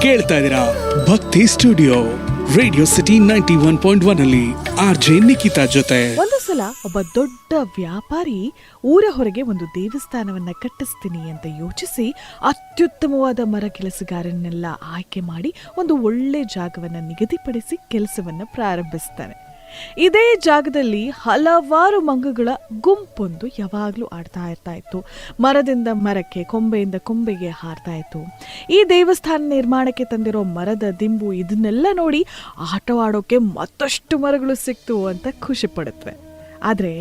ಕೇಳ್ತಾ ಇದ್ದೀರಾ ಭಕ್ತಿ ಸ್ಟುಡಿಯೋ ರೇಡಿಯೋ ಸಿಟಿ 91.1 ಅಲ್ಲಿ ಆರ್ಜೆ ನಿಖಿತಾ ಜೊತೆ. ಒಂದು ಸಲ ಒಬ್ಬ ದೊಡ್ಡ ವ್ಯಾಪಾರಿ ಊರ ಹೊರಗೆ ಒಂದು ದೇವಸ್ಥಾನವನ್ನ ಕಟ್ಟಿಸ್ತೀನಿ ಅಂತ ಯೋಚಿಸಿ ಅತ್ಯುತ್ತಮವಾದ ಮರ ಕೆಲಸಗಾರನ್ನೆಲ್ಲ ಆಯ್ಕೆ ಮಾಡಿ ಒಂದು ಒಳ್ಳೆ ಜಾಗವನ್ನ ನಿಗದಿಪಡಿಸಿ ಕೆಲಸವನ್ನ ಪ್ರಾರಂಭಿಸ್ತಾನೆ. ಇದೇ ಜಾಗದಲ್ಲಿ ಹಲವಾರು ಮಂಗಗಳ ಗುಂಪೊಂದು ಯಾವಾಗ್ಲೂ ಆಡ್ತಾ ಇರ್ತಾ ಇತ್ತು. ಮರದಿಂದ ಮರಕ್ಕೆ, ಕೊಂಬೆಯಿಂದ ಕೊಂಬೆಗೆ ಹಾರ್ತಾ ಇತ್ತು. ಈ ದೇವಸ್ಥಾನ ನಿರ್ಮಾಣಕ್ಕೆ ತಂದಿರೋ ಮರದ ದಿಂಬು ಇದನ್ನೆಲ್ಲ ನೋಡಿ ಆಟವಾಡೋಕೆ ಮತ್ತಷ್ಟು ಮರಗಳು ಸಿಕ್ತು ಅಂತ ಖುಷಿ ಪಡುತ್ತವೆ. ಆದರೆ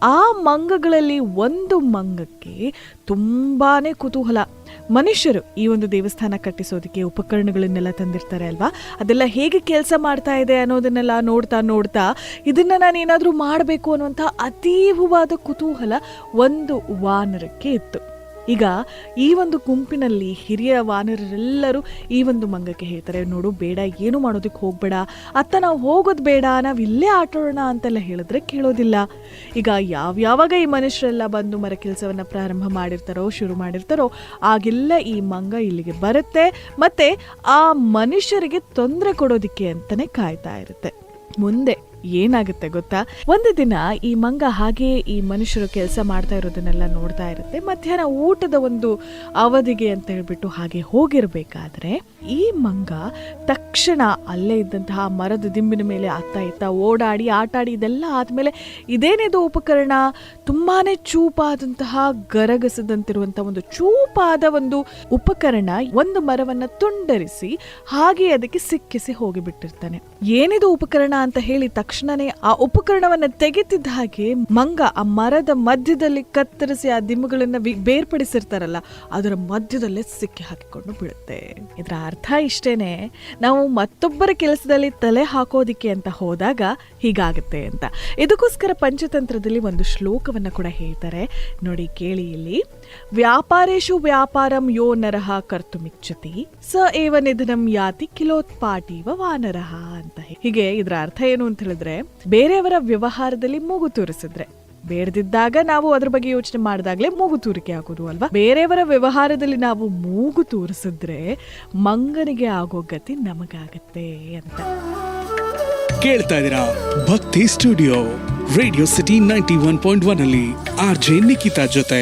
ಆ ಮಂಗಗಳಲ್ಲಿ ಒಂದು ಮಂಗಕ್ಕೆ ತುಂಬಾನೇ ಕುತೂಹಲ. ಮನುಷ್ಯರು ಈ ಒಂದು ದೇವಸ್ಥಾನ ಕಟ್ಟಿಸೋದಕ್ಕೆ ಉಪಕರಣಗಳನ್ನೆಲ್ಲ ತಂದಿರ್ತಾರೆ ಅಲ್ವಾ, ಅದೆಲ್ಲ ಹೇಗೆ ಕೆಲಸ ಮಾಡ್ತಾ ಇದೆ ಅನ್ನೋದನ್ನೆಲ್ಲ ನೋಡ್ತಾ ಇದನ್ನ ನಾನೇನಾದ್ರೂ ಮಾಡಬೇಕು ಅನ್ನುವಂಥ ಅತೀವವಾದ ಕುತೂಹಲ ಒಂದು ವಾನರಕ್ಕೆ ಇತ್ತು. ಈಗ ಈ ಒಂದು ಗುಂಪಿನಲ್ಲಿ ಹಿರಿಯ ವಾನರರೆಲ್ಲರೂ ಈ ಒಂದು ಮಂಗಕ್ಕೆ ಹೇಳ್ತಾರೆ, ನೋಡು ಬೇಡ, ಏನು ಮಾಡೋದಕ್ಕೆ ಹೋಗ್ಬೇಡ ಅತ್ತ, ನಾವು ಹೋಗೋದು ಬೇಡ, ನಾವು ಇಲ್ಲೇ ಆಟಾಡೋಣ ಅಂತೆಲ್ಲ ಹೇಳಿದ್ರೆ ಕೇಳೋದಿಲ್ಲ. ಈಗ ಯಾವಾಗ ಈ ಮನುಷ್ಯರೆಲ್ಲ ಬಂದು ಮರ ಕೆಲಸವನ್ನ ಪ್ರಾರಂಭ ಶುರು ಮಾಡಿರ್ತಾರೋ ಆಗೆಲ್ಲ ಈ ಮಂಗ ಇಲ್ಲಿಗೆ ಬರುತ್ತೆ, ಮತ್ತೆ ಆ ಮನುಷ್ಯರಿಗೆ ತೊಂದರೆ ಕೊಡೋದಿಕ್ಕೆ ಅಂತಾನೆ ಕಾಯ್ತಾ ಇರುತ್ತೆ. ಮುಂದೆ ಏನಾಗುತ್ತೆ ಗೊತ್ತಾ, ಒಂದು ದಿನ ಈ ಮಂಗ ಹಾಗೆ ಈ ಮನುಷ್ಯರು ಕೆಲಸ ಮಾಡ್ತಾ ಇರೋದನ್ನೆಲ್ಲ ನೋಡ್ತಾ ಇರುತ್ತೆ. ಮಧ್ಯಾಹ್ನ ಊಟದ ಒಂದು ಅವಧಿಗೆ ಅಂತ ಹೇಳ್ಬಿಟ್ಟು ಹಾಗೆ ಹೋಗಿರ್ಬೇಕಾದ್ರೆ ಈ ಮಂಗ ತಕ್ಷಣ ಅಲ್ಲೇ ಇದ್ದಂತಹ ಮರದ ದಿಂಬಿನ ಮೇಲೆ ಅತ್ತ ಓಡಾಡಿ ಆಟಾಡಿ ಇದೆಲ್ಲ ಆದ್ಮೇಲೆ ಇದೇನಿದು ಉಪಕರಣ, ತುಂಬಾನೇ ಚೂಪಾದಂತಹ ಗರಗಸದಂತಿರುವಂತಹ ಒಂದು ಚೂಪಾದ ಒಂದು ಉಪಕರಣ, ಒಂದು ಮರವನ್ನ ತುಂಡರಿಸಿ ಹಾಗೆ ಅದಕ್ಕೆ ಸಿಕ್ಕಿಸಿ ಹೋಗಿಬಿಟ್ಟಿರ್ತಾನೆ. ಏನಿದು ಉಪಕರಣ ಅಂತ ಹೇಳಿ ತಕ್ಷಣನೇ ಆ ಉಪಕರಣವನ್ನ ತೆಗೆತಿದ್ದ ಹಾಗೆ ಮಂಗ ಆ ಮರದ ಮಧ್ಯದಲ್ಲಿ ಕತ್ತರಿಸಿ ಆ ದಿಂಬುಗಳನ್ನ ಬೇರ್ಪಡಿಸಿರ್ತಾರಲ್ಲ ಅದರ ಮಧ್ಯದಲ್ಲೇ ಸಿಕ್ಕಿ ಹಾಕಿಕೊಂಡು ಬೀಳುತ್ತೆ. ಇದರ ಅರ್ಥ ಇಷ್ಟೇನೆ, ನಾವು ಮತ್ತೊಬ್ಬರ ಕೆಲಸದಲ್ಲಿ ತಲೆ ಹಾಕೋದಿಕ್ಕೆ ಅಂತ ಹೋದಾಗ ಹೀಗಾಗುತ್ತೆ ಅಂತ. ಇದಕ್ಕೋಸ್ಕರ ಪಂಚತಂತ್ರದಲ್ಲಿ ಒಂದು ಶ್ಲೋಕವನ್ನ ಕೂಡ ಹೇಳ್ತಾರೆ ನೋಡಿ, ಕೇಳಿ ಇಲ್ಲಿ. ವ್ಯಾಪಾರೇಶು ವ್ಯಾಪಾರಂ ಯೋ ನರಹ ಕರ್ತುಮಿಚ್ಛತಿ ಸ ಏವ ನಿಧನಂ ಯಾತಿ ಕಿಲೋತ್ಪಾಟೀವ ವಾನರಹ ಅಂತ. ಹೀಗೆ ಇದರ ಅರ್ಥ ಏನು ಅಂತ ಹೇಳಿದ್ರೆ, ಬೇರೆಯವರ ವ್ಯವಹಾರದಲ್ಲಿ ಮೂಗು ತೂರಿಸಿದ್ರೆ, ಬೇಡದಿದ್ದಾಗ ನಾವು ಅದ್ರ ಬಗ್ಗೆ ಯೋಚನೆ ಮಾಡಿದಾಗ್ಲೇ ಮೂಗು ತೂರಿಕೆ ಆಗೋದು ಅಲ್ವಾ, ಬೇರೆಯವರ ವ್ಯವಹಾರದಲ್ಲಿ ನಾವು ಮೂಗು ತೂರಿಸಿದ್ರೆ ಮಂಗನಿಗೆ ಆಗೋ ಗತಿ ನಮಗಾಗತ್ತೆ ಅಂತ. ಕೇಳ್ತಾ ಇದ್ದೀರಾ ಭಕ್ತಿ ಸ್ಟುಡಿಯೋ ರೇಡಿಯೋ ಸಿಟಿ 91.1 ಅಲ್ಲಿ ಆರ್ಜೆ ನಿಖಿತಾ ಜೊತೆ.